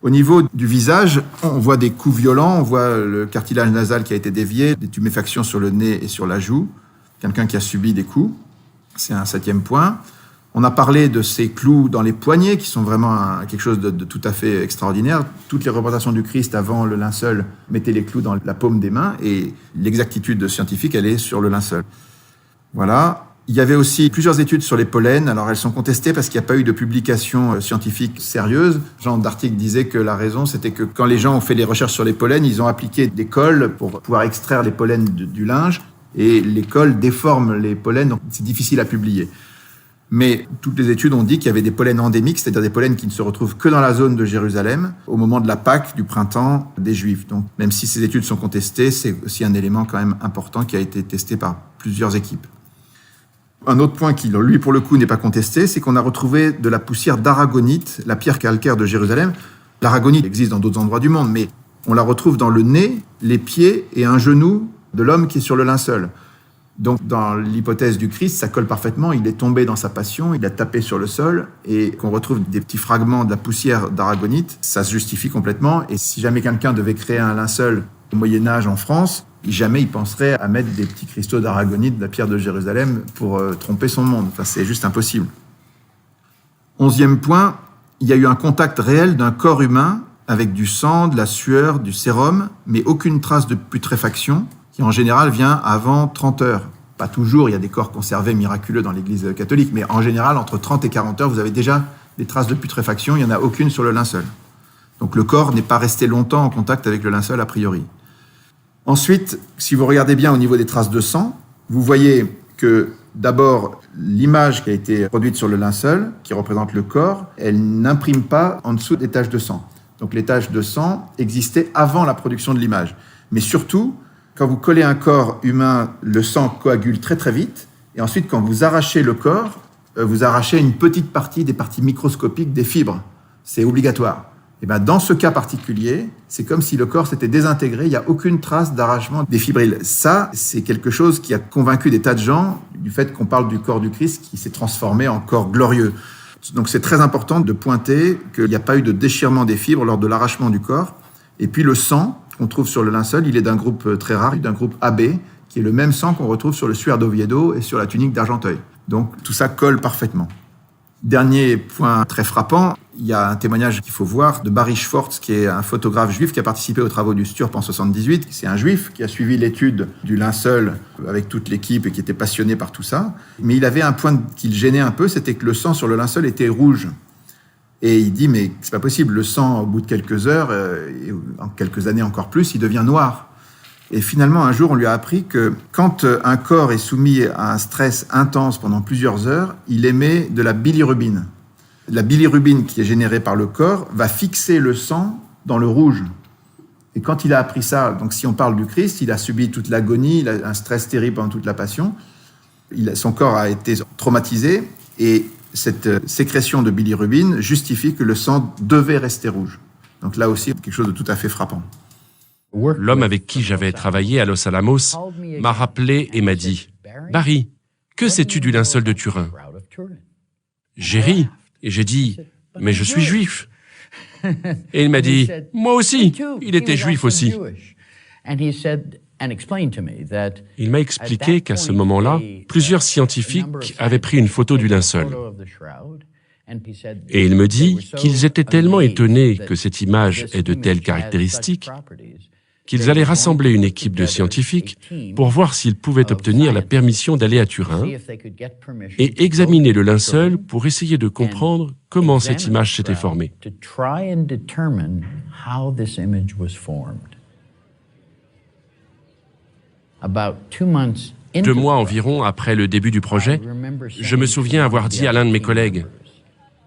Au niveau du visage, on voit des coups violents, on voit le cartilage nasal qui a été dévié, des tuméfactions sur le nez et sur la joue, quelqu'un qui a subi des coups. C'est un 7e point. On a parlé de ces clous dans les poignets qui sont vraiment quelque chose de tout à fait extraordinaire. Toutes les représentations du Christ avant le linceul mettaient les clous dans la paume des mains et l'exactitude scientifique, elle est sur le linceul. Voilà. Il y avait aussi plusieurs études sur les pollens. Alors elles sont contestées parce qu'il n'y a pas eu de publication scientifique sérieuse. Jean d'Artic disait que la raison, c'était que quand les gens ont fait les recherches sur les pollens, ils ont appliqué des cols pour pouvoir extraire les pollens du linge et les cols déforment les pollens, donc c'est difficile à publier. Mais toutes les études ont dit qu'il y avait des pollens endémiques, c'est-à-dire des pollens qui ne se retrouvent que dans la zone de Jérusalem au moment de la Pâque, du printemps des Juifs. Donc, même si ces études sont contestées, c'est aussi un élément quand même important qui a été testé par plusieurs équipes. Un autre point qui, lui, pour le coup, n'est pas contesté, c'est qu'on a retrouvé de la poussière d'aragonite, la pierre calcaire de Jérusalem. L'aragonite existe dans d'autres endroits du monde, mais on la retrouve dans le nez, les pieds et un genou de l'homme qui est sur le linceul. Donc, dans l'hypothèse du Christ, ça colle parfaitement. Il est tombé dans sa passion, il a tapé sur le sol et qu'on retrouve des petits fragments de la poussière d'aragonite, ça se justifie complètement. Et si jamais quelqu'un devait créer un linceul au Moyen-Âge en France, jamais il penserait à mettre des petits cristaux d'aragonite de la pierre de Jérusalem pour tromper son monde. Enfin, c'est juste impossible. 11e point, il y a eu un contact réel d'un corps humain avec du sang, de la sueur, du sérum, mais aucune trace de putréfaction, qui en général vient avant 30 heures. Pas toujours, il y a des corps conservés miraculeux dans l'Église catholique, mais en général, entre 30 et 40 heures, vous avez déjà des traces de putréfaction, il n'y en a aucune sur le linceul. Donc le corps n'est pas resté longtemps en contact avec le linceul a priori. Ensuite, si vous regardez bien au niveau des traces de sang, vous voyez que d'abord, l'image qui a été produite sur le linceul, qui représente le corps, elle n'imprime pas en dessous des taches de sang. Donc les taches de sang existaient avant la production de l'image. Mais surtout, quand vous collez un corps humain, le sang coagule très très vite. Et ensuite, quand vous arrachez le corps, vous arrachez une petite partie des parties microscopiques des fibres. C'est obligatoire. Et bien, dans ce cas particulier, c'est comme si le corps s'était désintégré. Il n'y a aucune trace d'arrachement des fibrilles. Ça, c'est quelque chose qui a convaincu des tas de gens du fait qu'on parle du corps du Christ qui s'est transformé en corps glorieux. Donc c'est très important de pointer qu'il n'y a pas eu de déchirement des fibres lors de l'arrachement du corps. Et puis le sang qu'on trouve sur le linceul, il est d'un groupe très rare, d'un groupe AB, qui est le même sang qu'on retrouve sur le suaire d'Oviedo et sur la tunique d'Argenteuil. Donc tout ça colle parfaitement. Dernier point très frappant, il y a un témoignage qu'il faut voir de Barry Schwartz, qui est un photographe juif qui a participé aux travaux du Sturp en 78. C'est un juif qui a suivi l'étude du linceul avec toute l'équipe et qui était passionné par tout ça. Mais il avait un point qui le gênait un peu, c'était que le sang sur le linceul était rouge. Et il dit, mais c'est pas possible, le sang, au bout de quelques heures, et en quelques années encore plus, il devient noir. Et finalement, un jour, on lui a appris que quand un corps est soumis à un stress intense pendant plusieurs heures, il émet de la bilirubine. La bilirubine qui est générée par le corps va fixer le sang dans le rouge. Et quand il a appris ça, donc si on parle du Christ, il a subi toute l'agonie, il a un stress terrible pendant toute la passion, son corps a été traumatisé et cette sécrétion de bilirubine justifie que le sang devait rester rouge. Donc là aussi, quelque chose de tout à fait frappant. L'homme avec qui j'avais travaillé à Los Alamos m'a rappelé et m'a dit « Barry, que sais-tu du linceul de Turin ?» J'ai ri et j'ai dit « Mais je suis juif !» Et il m'a dit « Moi aussi, il était juif aussi !» Il m'a expliqué qu'à ce moment-là, plusieurs scientifiques avaient pris une photo du linceul. Et il me dit qu'ils étaient tellement étonnés que cette image ait de telles caractéristiques qu'ils allaient rassembler une équipe de scientifiques pour voir s'ils pouvaient obtenir la permission d'aller à Turin et examiner le linceul pour essayer de comprendre comment cette image s'était formée. 2 mois environ après le début du projet, je me souviens avoir dit à l'un de mes collègues,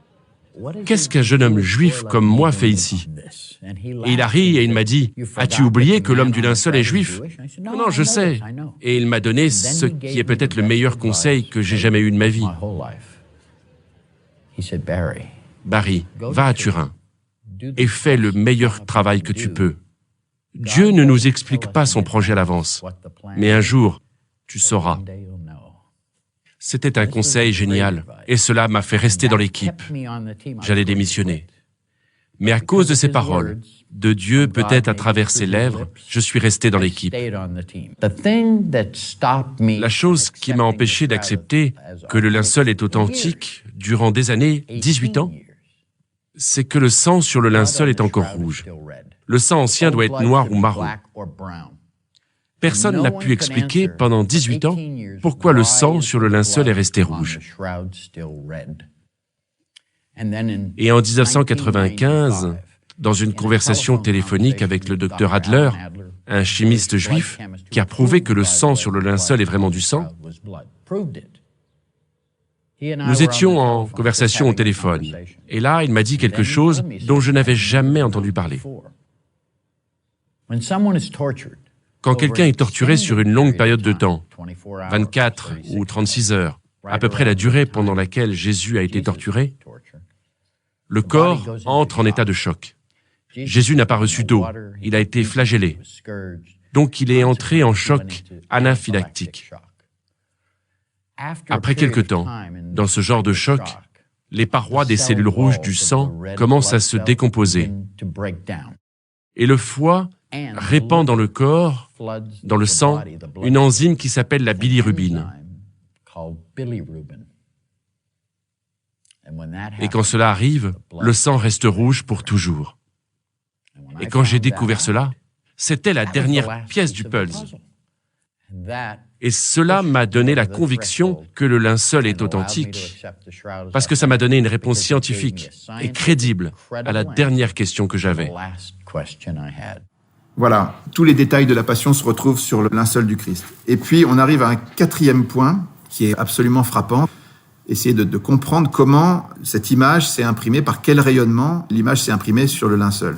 « Qu'est-ce qu'un jeune homme juif comme moi fait ici ?» Et il a ri et il m'a dit, « As-tu oublié que l'homme du linceul est juif ?»« Non, non, je sais. » Et il m'a donné ce qui est peut-être le meilleur conseil que j'ai jamais eu de ma vie. Barry, va à Turin et fais le meilleur travail que tu peux. Dieu ne nous explique pas son projet à l'avance, mais un jour, tu sauras. C'était un conseil génial, et cela m'a fait rester dans l'équipe. J'allais démissionner. Mais à cause de ces paroles, de Dieu peut-être à travers ses lèvres, je suis resté dans l'équipe. La chose qui m'a empêché d'accepter que le linceul est authentique durant des années, 18 ans, c'est que le sang sur le linceul est encore rouge. Le sang ancien doit être noir ou marron. Personne n'a pu expliquer pendant 18 ans pourquoi le sang sur le linceul est resté rouge. Et en 1995, dans une conversation téléphonique avec le docteur Adler, un chimiste juif qui a prouvé que le sang sur le linceul est vraiment du sang, nous étions en conversation au téléphone. Et là, il m'a dit quelque chose dont je n'avais jamais entendu parler. Quand quelqu'un est torturé sur une longue période de temps, 24 ou 36 heures, à peu près la durée pendant laquelle Jésus a été torturé, le corps entre en état de choc. Jésus n'a pas reçu d'eau, il a été flagellé. Donc il est entré en choc anaphylactique. Après quelque temps, dans ce genre de choc, les parois des cellules rouges du sang commencent à se décomposer. Et le foie répand dans le corps, dans le sang, une enzyme qui s'appelle la bilirubine. Et quand cela arrive, le sang reste rouge pour toujours. Et quand j'ai découvert cela, c'était la dernière pièce du puzzle. Et cela m'a donné la conviction que le linceul est authentique, parce que ça m'a donné une réponse scientifique et crédible à la dernière question que j'avais. Voilà, tous les détails de la Passion se retrouvent sur le linceul du Christ. Et puis, on arrive à un 4e point qui est absolument frappant. Essayer de comprendre comment cette image s'est imprimée, par quel rayonnement l'image s'est imprimée sur le linceul.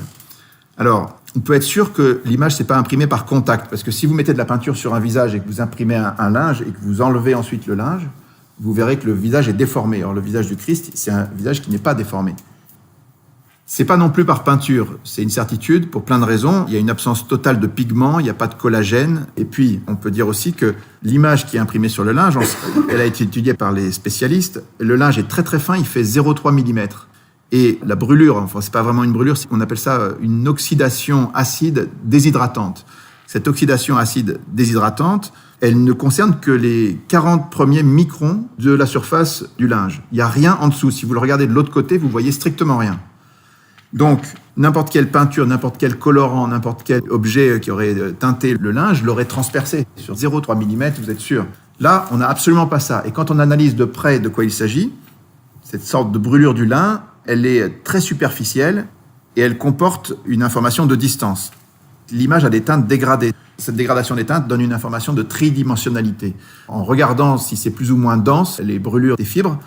Alors, on peut être sûr que l'image ne s'est pas imprimée par contact, parce que si vous mettez de la peinture sur un visage et que vous imprimez un linge et que vous enlevez ensuite le linge, vous verrez que le visage est déformé. Or, le visage du Christ, c'est un visage qui n'est pas déformé. C'est pas non plus par peinture, c'est une certitude pour plein de raisons. Il y a une absence totale de pigments, il n'y a pas de collagène. Et puis, on peut dire aussi que l'image qui est imprimée sur le linge, elle a été étudiée par les spécialistes. Le linge est très très fin, il fait 0,3 mm. Et la brûlure, enfin, c'est pas vraiment une brûlure, on appelle ça une oxydation acide déshydratante. Cette oxydation acide déshydratante, elle ne concerne que les 40 premiers microns de la surface du linge. Il n'y a rien en dessous. Si vous le regardez de l'autre côté, vous voyez strictement rien. Donc, n'importe quelle peinture, n'importe quel colorant, n'importe quel objet qui aurait teinté le linge l'aurait transpercé. Sur 0,3 mm, vous êtes sûr. Là, on n'a absolument pas ça. Et quand on analyse de près de quoi il s'agit, cette sorte de brûlure du lin, elle est très superficielle et elle comporte une information de distance. L'image a des teintes dégradées. Cette dégradation des teintes donne une information de tridimensionnalité. En regardant si c'est plus ou moins dense, les brûlures des fibres,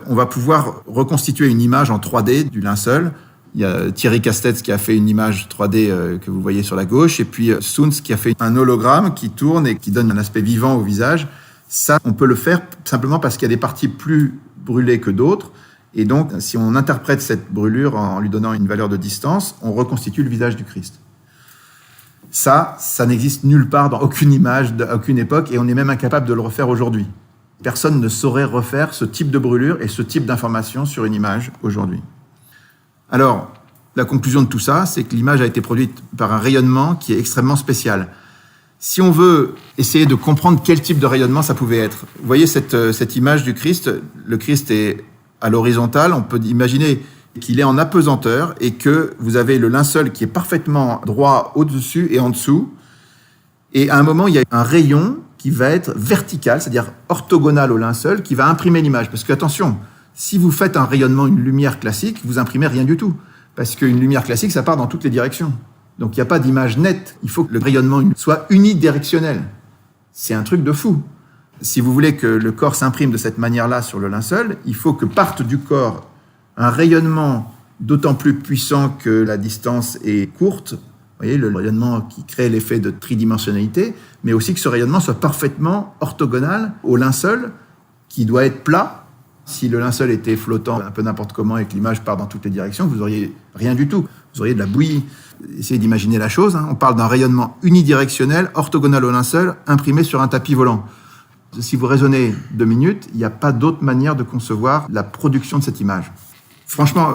on va pouvoir reconstituer une image en 3D du linceul. Il y a Thierry Castetz qui a fait une image 3D que vous voyez sur la gauche, et puis Soons qui a fait un hologramme qui tourne et qui donne un aspect vivant au visage. Ça, on peut le faire simplement parce qu'il y a des parties plus brûlées que d'autres. Et donc, si on interprète cette brûlure en lui donnant une valeur de distance, on reconstitue le visage du Christ. Ça n'existe nulle part dans aucune image, à aucune époque, et on est même incapable de le refaire aujourd'hui. Personne ne saurait refaire ce type de brûlure et ce type d'information sur une image aujourd'hui. Alors, la conclusion de tout ça, c'est que l'image a été produite par un rayonnement qui est extrêmement spécial. Si on veut essayer de comprendre quel type de rayonnement ça pouvait être, vous voyez cette image du Christ, le Christ est à l'horizontale, on peut imaginer qu'il est en apesanteur et que vous avez le linceul qui est parfaitement droit au-dessus et en dessous. Et à un moment, il y a un rayon qui va être vertical, c'est-à-dire orthogonal au linceul, qui va imprimer l'image. Parce que, attention, si vous faites un rayonnement, une lumière classique, vous imprimez rien du tout. Parce qu'une lumière classique, ça part dans toutes les directions. Donc, il n'y a pas d'image nette. Il faut que le rayonnement soit unidirectionnel. C'est un truc de fou. Si vous voulez que le corps s'imprime de cette manière-là sur le linceul, il faut que parte du corps un rayonnement d'autant plus puissant que la distance est courte. Vous voyez, le rayonnement qui crée l'effet de tridimensionnalité, mais aussi que ce rayonnement soit parfaitement orthogonal au linceul, qui doit être plat. Si le linceul était flottant un peu n'importe comment et que l'image part dans toutes les directions, vous n'auriez rien du tout. Vous auriez de la bouillie. Essayez d'imaginer la chose. On parle d'un rayonnement unidirectionnel, orthogonal au linceul, imprimé sur un tapis volant. Si vous raisonnez 2 minutes, il n'y a pas d'autre manière de concevoir la production de cette image. Franchement...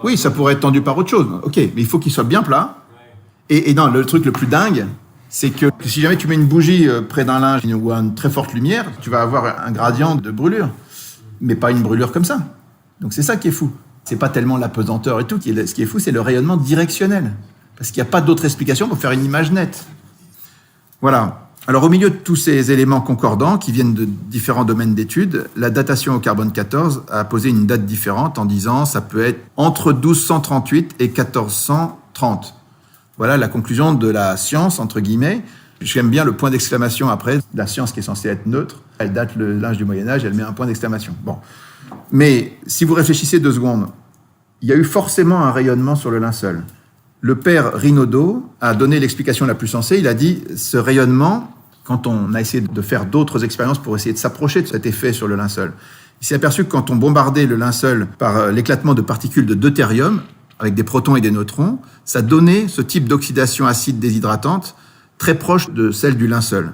Oui, ça pourrait être tendu par autre chose. Ok, mais il faut qu'il soit bien plat. Et non, le truc le plus dingue, c'est que si jamais tu mets une bougie près d'un linge ou une très forte lumière, tu vas avoir un gradient de brûlure, mais pas une brûlure comme ça. Donc c'est ça qui est fou. C'est pas tellement la pesanteur et tout. Ce qui est fou, c'est le rayonnement directionnel. Parce qu'il n'y a pas d'autre explication pour faire une image nette. Voilà. Alors au milieu de tous ces éléments concordants qui viennent de différents domaines d'études, la datation au carbone 14 a posé une date différente en disant ça peut être entre 1238 et 1430. Voilà la conclusion de la science, entre guillemets. J'aime bien le point d'exclamation après. La science qui est censée être neutre, elle date le linge du Moyen-Âge, elle met un point d'exclamation. Bon. Mais si vous réfléchissez 2 secondes, il y a eu forcément un rayonnement sur le linceul. Le père Rinaudot a donné l'explication la plus sensée. Il a dit ce rayonnement, quand on a essayé de faire d'autres expériences pour essayer de s'approcher de cet effet sur le linceul, il s'est aperçu que quand on bombardait le linceul par l'éclatement de particules de deutérium, avec des protons et des neutrons, ça donnait ce type d'oxydation acide déshydratante très proche de celle du linceul.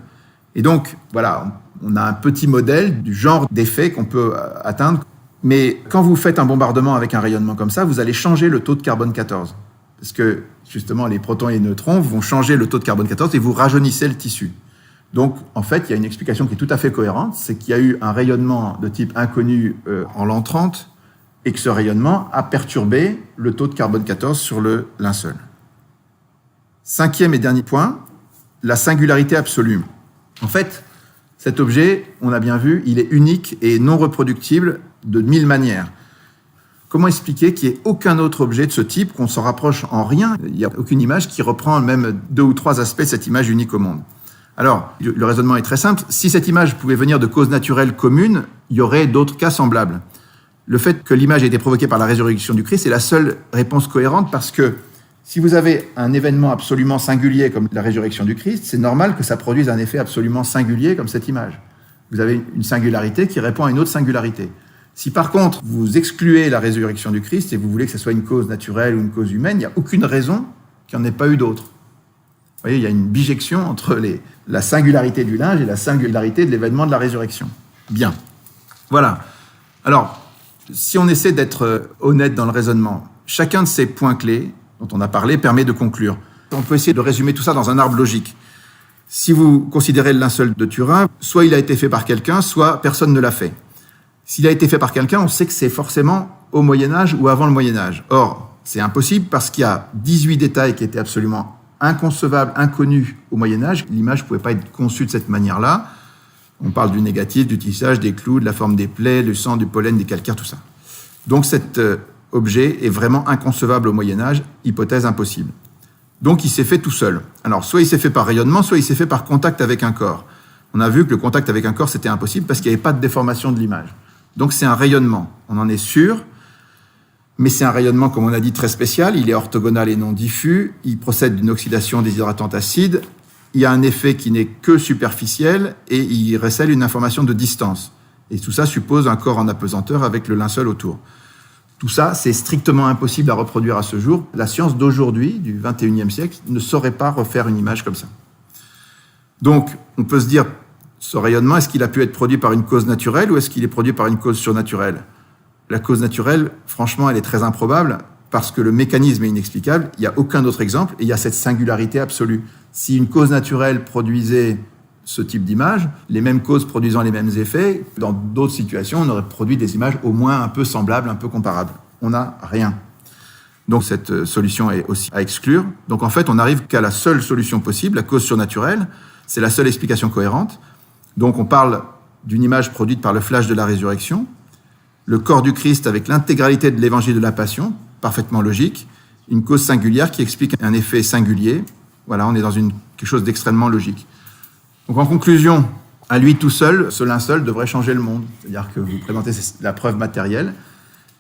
Et donc, voilà, on a un petit modèle du genre d'effet qu'on peut atteindre. Mais quand vous faites un bombardement avec un rayonnement comme ça, vous allez changer le taux de carbone 14. Parce que, justement, les protons et les neutrons vont changer le taux de carbone 14 et vous rajeunissez le tissu. Donc, en fait, il y a une explication qui est tout à fait cohérente, c'est qu'il y a eu un rayonnement de type inconnu en l'an 30 et que ce rayonnement a perturbé le taux de carbone 14 sur le linceul. 5e et dernier point, la singularité absolue. En fait, cet objet, on a bien vu, il est unique et non reproductible de 1000 manières. Comment expliquer qu'il n'y ait aucun autre objet de ce type, qu'on s'en rapproche en rien? Il n'y a aucune image qui reprend même 2 ou 3 aspects de cette image unique au monde. Alors, le raisonnement est très simple. Si cette image pouvait venir de causes naturelles communes, il y aurait d'autres cas semblables. Le fait que l'image ait été provoquée par la résurrection du Christ est la seule réponse cohérente parce que si vous avez un événement absolument singulier comme la résurrection du Christ, c'est normal que ça produise un effet absolument singulier comme cette image. Vous avez une singularité qui répond à une autre singularité. Si par contre, vous excluez la résurrection du Christ et vous voulez que ce soit une cause naturelle ou une cause humaine, il n'y a aucune raison qu'il n'y en ait pas eu d'autre. Vous voyez, il y a une bijection entre la singularité du linge et la singularité de l'événement de la résurrection. Bien. Voilà. Alors, si on essaie d'être honnête dans le raisonnement, chacun de ces points clés dont on a parlé permet de conclure. On peut essayer de résumer tout ça dans un arbre logique. Si vous considérez le linceul de Turin, soit il a été fait par quelqu'un, soit personne ne l'a fait. S'il a été fait par quelqu'un, on sait que c'est forcément au Moyen-Âge ou avant le Moyen-Âge. Or, c'est impossible parce qu'il y a 18 détails qui étaient absolument inconcevables, inconnus au Moyen-Âge. L'image ne pouvait pas être conçue de cette manière-là. On parle du négatif, du tissage, des clous, de la forme des plaies, du sang, du pollen, des calcaires, tout ça. Donc cet objet est vraiment inconcevable au Moyen-Âge, hypothèse impossible. Donc il s'est fait tout seul. Alors soit il s'est fait par rayonnement, soit il s'est fait par contact avec un corps. On a vu que le contact avec un corps, c'était impossible parce qu'il n'y avait pas de déformation de l'image. Donc c'est un rayonnement, on en est sûr, mais c'est un rayonnement, comme on a dit, très spécial. Il est orthogonal et non diffus, il procède d'une oxydation déshydratante acide, il y a un effet qui n'est que superficiel et il recèle une information de distance. Et tout ça suppose un corps en apesanteur avec le linceul autour. Tout ça, c'est strictement impossible à reproduire à ce jour. La science d'aujourd'hui, du XXIe siècle, ne saurait pas refaire une image comme ça. Donc, on peut se dire, ce rayonnement, est-ce qu'il a pu être produit par une cause naturelle ou est-ce qu'il est produit par une cause surnaturelle? La cause naturelle, franchement, elle est très improbable parce que le mécanisme est inexplicable. Il n'y a aucun autre exemple et il y a cette singularité absolue. Si une cause naturelle produisait ce type d'image, les mêmes causes produisant les mêmes effets, dans d'autres situations, on aurait produit des images au moins un peu semblables, un peu comparables. On n'a rien. Donc cette solution est aussi à exclure. Donc en fait, on n'arrive qu'à la seule solution possible, la cause surnaturelle. C'est la seule explication cohérente. Donc on parle d'une image produite par le flash de la résurrection, le corps du Christ avec l'intégralité de l'évangile de la Passion, parfaitement logique, une cause singulière qui explique un effet singulier. Voilà, on est dans quelque chose d'extrêmement logique. Donc en conclusion, à lui tout seul, ce linceul devrait changer le monde. C'est-à-dire que vous présentez la preuve matérielle.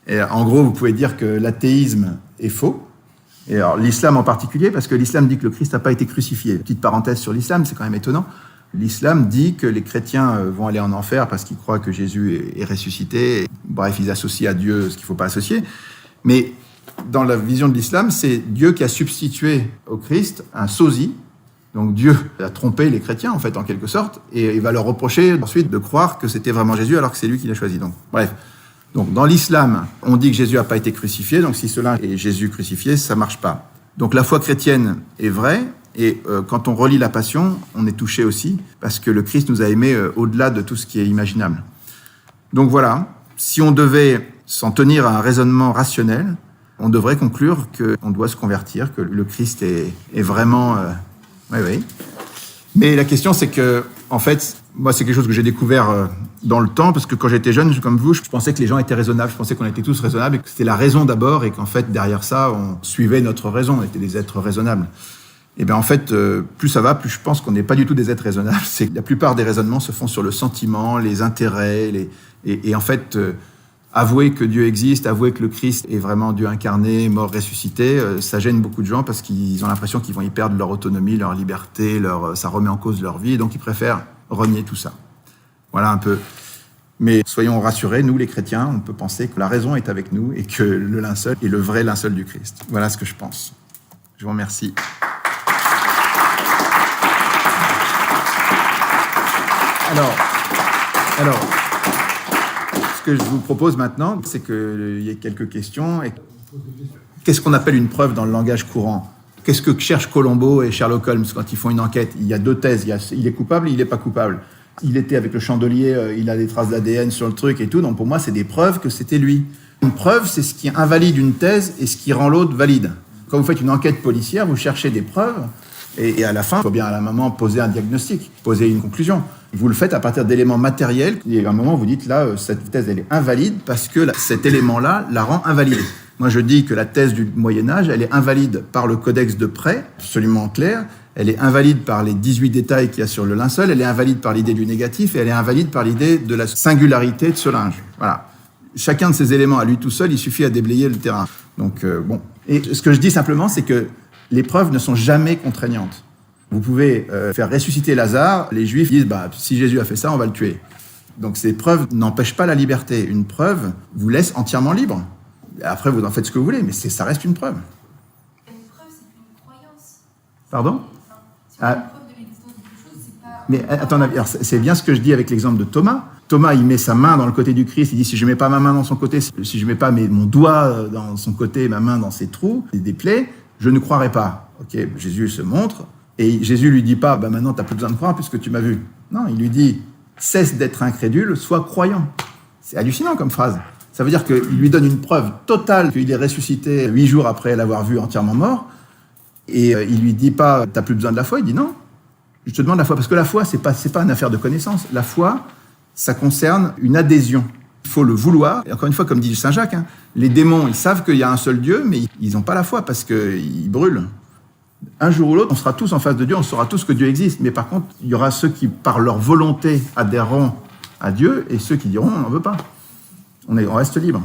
Et en gros, vous pouvez dire que l'athéisme est faux. Et alors l'islam en particulier, parce que l'islam dit que le Christ n'a pas été crucifié. Petite parenthèse sur l'islam, c'est quand même étonnant. L'islam dit que les chrétiens vont aller en enfer parce qu'ils croient que Jésus est ressuscité. Bref, ils associent à Dieu ce qu'il ne faut pas associer. Mais dans la vision de l'islam, c'est Dieu qui a substitué au Christ un sosie. Donc Dieu a trompé les chrétiens, en fait, en quelque sorte, et il va leur reprocher ensuite de croire que c'était vraiment Jésus alors que c'est lui qui l'a choisi. Donc, bref. Donc, dans l'islam, on dit que Jésus n'a pas été crucifié, donc si cela est Jésus crucifié, ça ne marche pas. Donc, la foi chrétienne est vraie, et quand on relit la Passion, on est touché aussi, parce que le Christ nous a aimés au-delà de tout ce qui est imaginable. Donc voilà, si on devait s'en tenir à un raisonnement rationnel, on devrait conclure qu'on doit se convertir, que le Christ est vraiment... Oui. Mais la question, c'est que, en fait, moi, c'est quelque chose que j'ai découvert dans le temps, parce que quand j'étais jeune, comme vous, je pensais que les gens étaient raisonnables, je pensais qu'on était tous raisonnables, et que c'était la raison d'abord, et qu'en fait, derrière ça, on suivait notre raison, on était des êtres raisonnables. Et bien, en fait, plus ça va, plus je pense qu'on n'est pas du tout des êtres raisonnables. C'est que la plupart des raisonnements se font sur le sentiment, les intérêts, et en fait... avouer que Dieu existe, avouer que le Christ est vraiment Dieu incarné, mort, ressuscité, ça gêne beaucoup de gens parce qu'ils ont l'impression qu'ils vont y perdre leur autonomie, leur liberté, ça remet en cause leur vie, donc ils préfèrent renier tout ça. Voilà un peu. Mais soyons rassurés, nous les chrétiens, on peut penser que la raison est avec nous et que le linceul est le vrai linceul du Christ. Voilà ce que je pense. Je vous remercie. Alors, ce que je vous propose maintenant, c'est qu'il y ait quelques questions. Qu'est-ce qu'on appelle une preuve dans le langage courant ? Qu'est-ce que cherchent Colombo et Sherlock Holmes quand ils font une enquête ? Il y a deux thèses. Il est coupable, il n'est pas coupable. Il était avec le chandelier, il a des traces d'ADN sur le truc et tout. Donc pour moi, c'est des preuves que c'était lui. Une preuve, c'est ce qui invalide une thèse et ce qui rend l'autre valide. Quand vous faites une enquête policière, vous cherchez des preuves. Et à la fin, il faut bien à la maman poser un diagnostic, poser une conclusion. Vous le faites à partir d'éléments matériels. Et à un moment, vous dites, là, cette thèse, elle est invalide parce que cet élément-là la rend invalidée. Moi, je dis que la thèse du Moyen-Âge, elle est invalide par le codex de prêt, absolument clair. Elle est invalide par les 18 détails qu'il y a sur le linceul. Elle est invalide par l'idée du négatif. Et elle est invalide par l'idée de la singularité de ce linge. Voilà. Chacun de ces éléments, à lui tout seul, il suffit à déblayer le terrain. Donc, bon. Et ce que je dis simplement, c'est que les preuves ne sont jamais contraignantes. Vous pouvez faire ressusciter Lazare, les Juifs disent si Jésus a fait ça, on va le tuer. Donc ces preuves n'empêchent pas la liberté. Une preuve vous laisse entièrement libre. Après, vous en faites ce que vous voulez, mais ça reste une preuve. Une preuve, c'est une croyance. Pardon ? Si on a une preuve de l'existence de quelque chose, c'est pas... Mais attends, c'est bien ce que je dis avec l'exemple de Thomas. Thomas, il met sa main dans le côté du Christ, il dit si je mets pas ma main dans son côté, si je mets pas mon doigt dans son côté, ma main dans ses trous, des plaies, je ne croirai pas. Ok, Jésus se montre. Et Jésus lui dit pas, maintenant, tu n'as plus besoin de croire puisque tu m'as vu. Non, il lui dit, cesse d'être incrédule, sois croyant. C'est hallucinant comme phrase. Ça veut dire qu'il lui donne une preuve totale qu'il est ressuscité 8 jours après l'avoir vu entièrement mort. Et il lui dit pas, tu n'as plus besoin de la foi. Il dit non, je te demande la foi. Parce que la foi, c'est pas une affaire de connaissance. La foi, ça concerne une adhésion. Il faut le vouloir. Et encore une fois, comme dit Saint Jacques, les démons, ils savent qu'il y a un seul Dieu, mais ils n'ont pas la foi parce qu'ils brûlent. Un jour ou l'autre, on sera tous en face de Dieu, on saura tous que Dieu existe. Mais par contre, il y aura ceux qui, par leur volonté, adhéreront à Dieu et ceux qui diront, on n'en veut pas. On reste libre.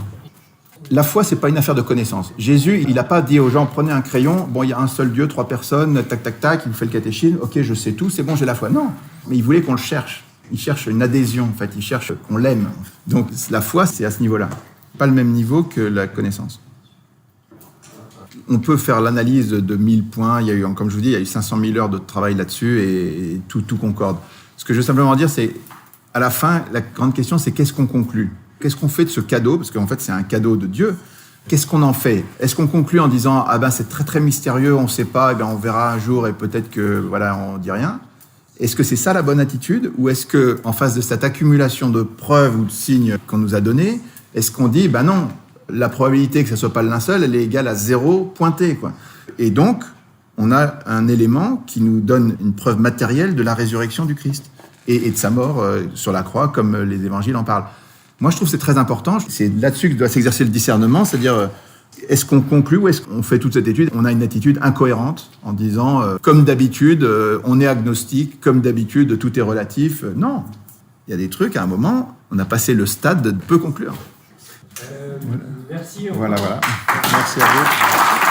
La foi, c'est pas une affaire de connaissance. Jésus, il n'a pas dit aux gens, prenez un crayon, il y a un seul Dieu, 3 personnes, tac, tac, tac, il vous fait le catéchisme, ok, je sais tout, c'est bon, j'ai la foi. Non, mais il voulait qu'on le cherche. Il cherche une adhésion, en fait, il cherche qu'on l'aime. Donc la foi, c'est à ce niveau-là. Pas le même niveau que la connaissance. On peut faire l'analyse de 1000 points. Il y a eu, comme je vous dis, il y a eu 500 000 heures de travail là-dessus et tout concorde. Ce que je veux simplement dire, c'est, à la fin, la grande question, c'est qu'est-ce qu'on conclut ? Qu'est-ce qu'on fait de ce cadeau ? Parce qu'en fait, c'est un cadeau de Dieu. Qu'est-ce qu'on en fait ? Est-ce qu'on conclut en disant « Ah ben, c'est très très mystérieux, on ne sait pas, on verra un jour et peut-être que, voilà, on ne dit rien » Est-ce que c'est ça la bonne attitude ? Ou est-ce qu'en face de cette accumulation de preuves ou de signes qu'on nous a donnés, est-ce qu'on dit « non ». La probabilité que ce ne soit pas le linceul, elle est égale à 0 pointé, quoi. Et donc, on a un élément qui nous donne une preuve matérielle de la résurrection du Christ et de sa mort sur la croix, comme les évangiles en parlent. Moi, je trouve que c'est très important. C'est là-dessus que doit s'exercer le discernement, c'est-à-dire, Est-ce qu'on conclut ou est-ce qu'on fait toute cette étude? On a une attitude incohérente en disant, comme d'habitude, on est agnostique, comme d'habitude, tout est relatif. Non, il y a des trucs, à un moment, on a passé le stade de peut conclure. Merci. Voilà. Merci à vous.